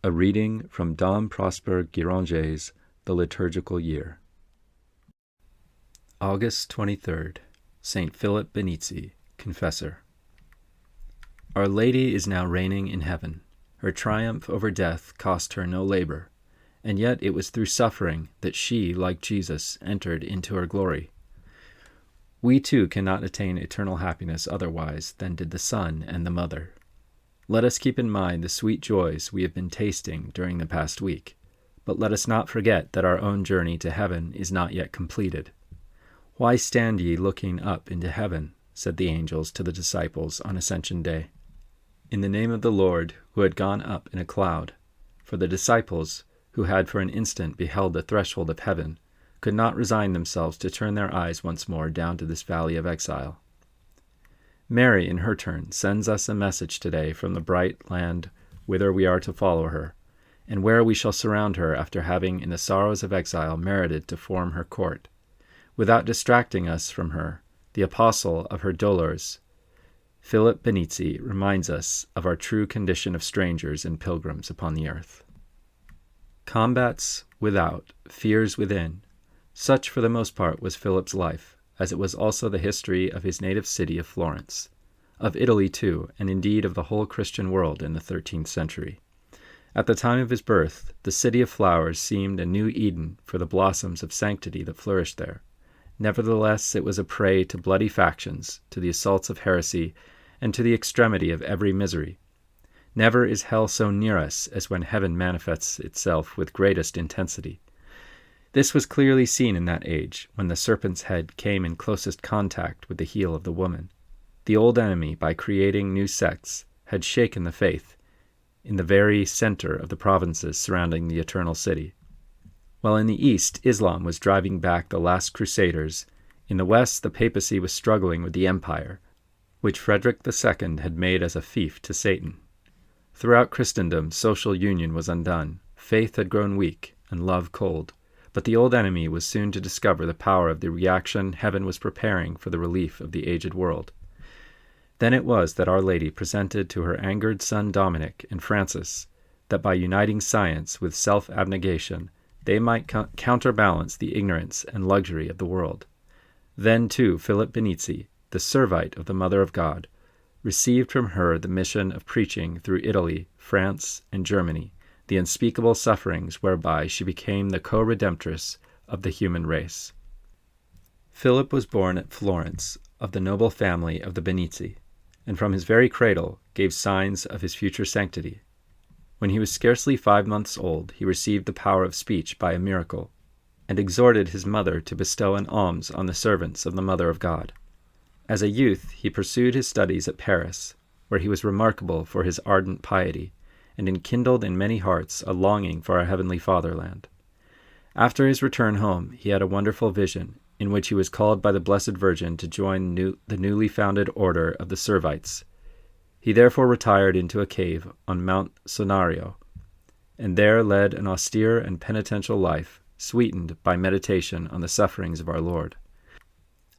A reading from Dom Prosper Guéranger's The Liturgical Year. August 23rd, St. Philip Benizi, Confessor. Our Lady is now reigning in heaven. Her triumph over death cost her no labor, and yet it was through suffering that she, like Jesus, entered into her glory. We too cannot attain eternal happiness otherwise than did the Son and the Mother. Let us keep in mind the sweet joys we have been tasting during the past week, but let us not forget that our own journey to heaven is not yet completed. "Why stand ye looking up into heaven?" said the angels to the disciples on Ascension Day. In the name of the Lord, who had gone up in a cloud, for the disciples, who had for an instant beheld the threshold of heaven, could not resign themselves to turn their eyes once more down to this valley of exile. Mary, in her turn, sends us a message today from the bright land whither we are to follow her, and where we shall surround her after having in the sorrows of exile merited to form her court. Without distracting us from her, the apostle of her dolors, Philip Benizi, reminds us of our true condition of strangers and pilgrims upon the earth. Combats without, fears within. Such for the most part was Philip's life, as it was also the history of his native city of Florence, of Italy too, and indeed of the whole Christian world in the 13th century. At the time of his birth, the city of flowers seemed a new Eden for the blossoms of sanctity that flourished there. Nevertheless, it was a prey to bloody factions, to the assaults of heresy, and to the extremity of every misery. Never is hell so near us as when heaven manifests itself with greatest intensity. This was clearly seen in that age, when the serpent's head came in closest contact with the heel of the woman. The old enemy, by creating new sects, had shaken the faith in the very center of the provinces surrounding the eternal city. While in the east, Islam was driving back the last crusaders, in the west the papacy was struggling with the empire, which Frederick II had made as a fief to Satan. Throughout Christendom, social union was undone, faith had grown weak, and love cold. But the old enemy was soon to discover the power of the reaction heaven was preparing for the relief of the aged world. Then it was that Our Lady presented to her angered son Dominic and Francis that by uniting science with self-abnegation, they might counterbalance the ignorance and luxury of the world. Then, too, Philip Benizi, the Servite of the Mother of God, received from her the mission of preaching through Italy, France, and Germany, the unspeakable sufferings whereby she became the co-redemptress of the human race. Philip was born at Florence, of the noble family of the Benizi, and from his very cradle gave signs of his future sanctity. When he was scarcely 5 months old, he received the power of speech by a miracle, and exhorted his mother to bestow an alms on the servants of the Mother of God. As a youth, he pursued his studies at Paris, where he was remarkable for his ardent piety, and enkindled in many hearts a longing for our heavenly fatherland. After his return home, he had a wonderful vision, in which he was called by the Blessed Virgin to join the newly founded order of the Servites. He therefore retired into a cave on Mount Sonario, and there led an austere and penitential life, sweetened by meditation on the sufferings of our Lord.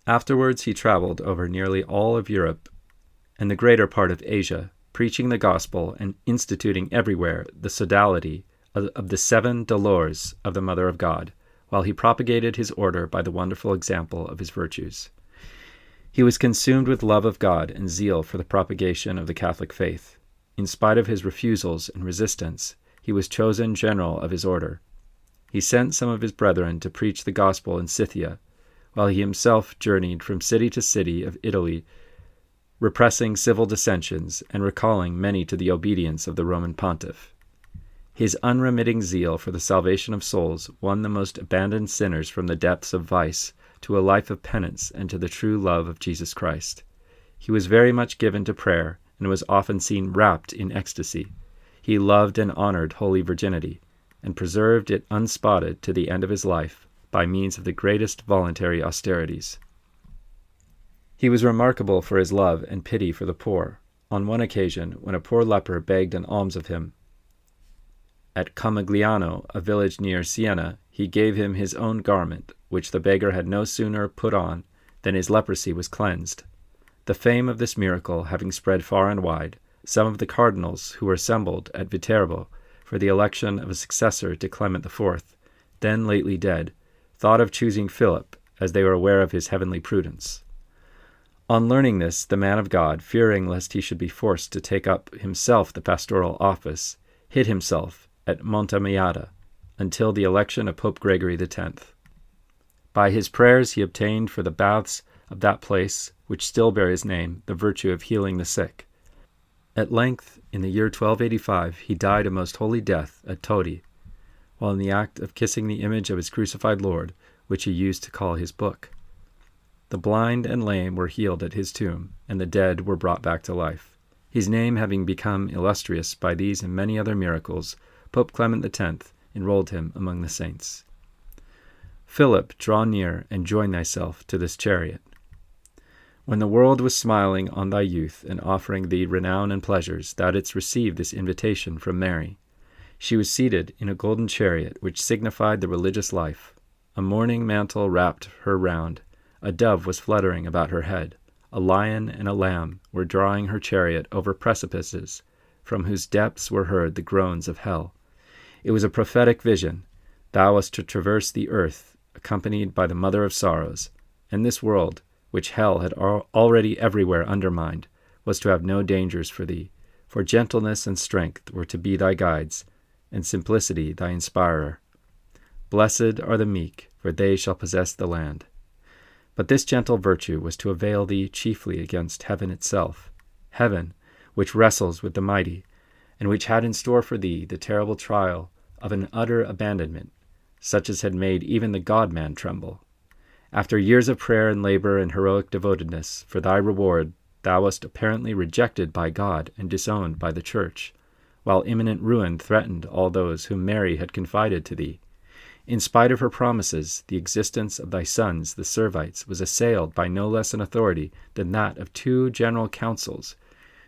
Afterwards he traveled over nearly all of Europe and the greater part of Asia, preaching the gospel and instituting everywhere the sodality of the 7 dolors of the Mother of God, while he propagated his order by the wonderful example of his virtues. He was consumed with love of God and zeal for the propagation of the Catholic faith. In spite of his refusals and resistance, he was chosen general of his order. He sent some of his brethren to preach the gospel in Scythia, while he himself journeyed from city to city of Italy, repressing civil dissensions and recalling many to the obedience of the Roman pontiff. His unremitting zeal for the salvation of souls won the most abandoned sinners from the depths of vice to a life of penance and to the true love of Jesus Christ. He was very much given to prayer and was often seen wrapped in ecstasy. He loved and honored holy virginity, and preserved it unspotted to the end of his life by means of the greatest voluntary austerities. He was remarkable for his love and pity for the poor. On one occasion, when a poor leper begged an alms of him, at Comigliano, a village near Siena, he gave him his own garment, which the beggar had no sooner put on than his leprosy was cleansed. The fame of this miracle having spread far and wide, some of the cardinals who were assembled at Viterbo for the election of a successor to Clement IV, then lately dead, thought of choosing Philip, as they were aware of his heavenly prudence. On learning this, the man of God, fearing lest he should be forced to take up himself the pastoral office, hid himself at Montamiata until the election of Pope Gregory X. By his prayers he obtained for the baths of that place, which still bear his name, the virtue of healing the sick. At length, in the year 1285, he died a most holy death at Todi, while in the act of kissing the image of his crucified Lord, which he used to call his book. The blind and lame were healed at his tomb, and the dead were brought back to life. His name having become illustrious by these and many other miracles, Pope Clement X enrolled him among the saints. Philip, draw near and join thyself to this chariot. When the world was smiling on thy youth and offering thee renown and pleasures, thou didst receive this invitation from Mary. She was seated in a golden chariot which signified the religious life. A mourning mantle wrapped her round. A dove was fluttering about her head. A lion and a lamb were drawing her chariot over precipices, from whose depths were heard the groans of hell. It was a prophetic vision. Thou wast to traverse the earth, accompanied by the Mother of Sorrows, and this world, which hell had already everywhere undermined, was to have no dangers for thee, for gentleness and strength were to be thy guides, and simplicity thy inspirer. Blessed are the meek, for they shall possess the land. But this gentle virtue was to avail thee chiefly against heaven itself, heaven, which wrestles with the mighty, and which had in store for thee the terrible trial of an utter abandonment, such as had made even the God-man tremble. After years of prayer and labor and heroic devotedness, for thy reward thou wast apparently rejected by God and disowned by the Church, while imminent ruin threatened all those whom Mary had confided to thee. In spite of her promises, the existence of thy sons, the Servites, was assailed by no less an authority than that of 2 general councils,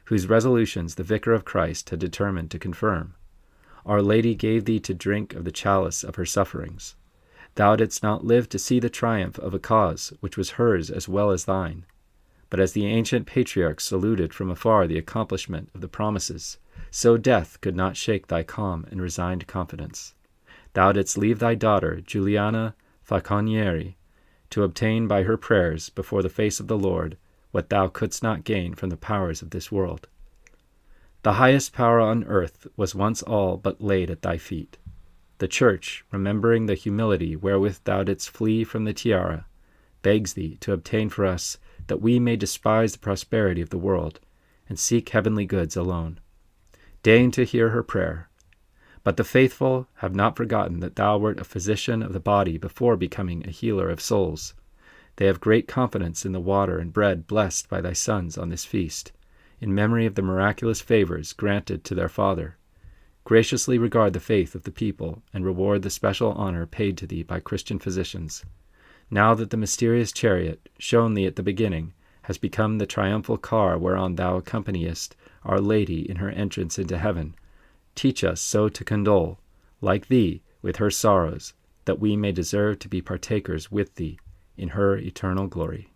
whose resolutions the Vicar of Christ had determined to confirm. Our Lady gave thee to drink of the chalice of her sufferings. Thou didst not live to see the triumph of a cause which was hers as well as thine. But as the ancient patriarchs saluted from afar the accomplishment of the promises, so death could not shake thy calm and resigned confidence. Thou didst leave thy daughter, Juliana Falconieri, to obtain by her prayers before the face of the Lord what thou couldst not gain from the powers of this world. The highest power on earth was once all but laid at thy feet. The Church, remembering the humility wherewith thou didst flee from the tiara, begs thee to obtain for us that we may despise the prosperity of the world and seek heavenly goods alone. Deign to hear her prayer. But the faithful have not forgotten that thou wert a physician of the body before becoming a healer of souls. They have great confidence in the water and bread blessed by thy sons on this feast, in memory of the miraculous favors granted to their Father. Graciously regard the faith of the people, and reward the special honor paid to thee by Christian physicians. Now that the mysterious chariot, shown thee at the beginning, has become the triumphal car whereon thou accompaniest Our Lady in her entrance into heaven, teach us so to condole, like thee, with her sorrows, that we may deserve to be partakers with thee in her eternal glory.